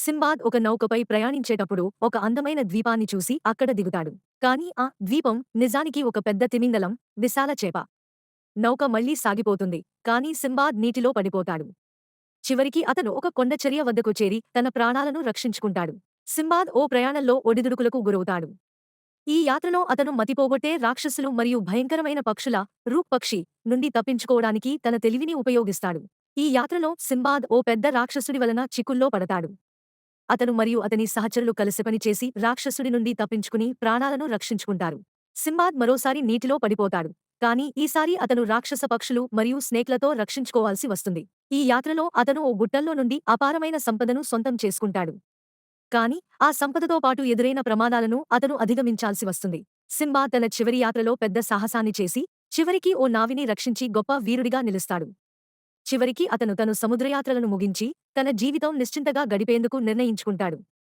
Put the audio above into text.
సింబాద్ ఒక నౌకపై ప్రయాణించేటప్పుడు ఒక అందమైన ద్వీపాన్ని చూసి అక్కడ దిగుతాడు. కానీ ఆ ద్వీపం నిజానికి ఒక పెద్ద తిమింగలం, విశాల చేప. నౌక మళ్లీ సాగిపోతుంది, కానీ సింబాద్ నీటిలో పడిపోతాడు. చివరికి అతను ఒక కొండచర్య వద్దకు చేరి తన ప్రాణాలను రక్షించుకుంటాడు. సింబాద్ ఓ ప్రయాణంలో ఒడిదుడుకులకు గురవుతాడు. ఈ యాత్రలో అతను మతిపోగొట్టే రాక్షసులు మరియు భయంకరమైన పక్షుల రూక్ పక్షి నుండి తప్పించుకోవడానికి తన తెలివిని ఉపయోగిస్తాడు. ఈ యాత్రలో సింబాద్ ఓ పెద్ద రాక్షసుడి వలన చిక్కుల్లో పడతాడు. అతను మరియు అతని సహచరులు కలిసి పనిచేసి రాక్షసుడి నుండి తప్పించుకుని ప్రాణాలను రక్షించుకుంటారు. సింబాద్ మరోసారి నీటిలో పడిపోతాడు, కానీ ఈసారి అతను రాక్షస పక్షులు మరియు స్నేక్లతో రక్షించుకోవాల్సి వస్తుంది. ఈ యాత్రలో అతను ఓ గుట్టల్లో నుండి అపారమైన సంపదను సొంతం చేసుకుంటాడు. కానీ ఆ సంపదతో పాటు ఎదురైన ప్రమాదాలను అతను అధిగమించాల్సి వస్తుంది. సింబాద్ తన చివరి యాత్రలో పెద్ద సాహసాన్ని చేసి చివరికి ఓ నావిని రక్షించి గొప్ప వీరుడిగా నిలుస్తాడు. చివరికి అతను తను సముద్రయాత్రలను ముగించి తన జీవితం నిశ్చింతగా గడిపేందుకు నిర్ణయించుకుంటాడు.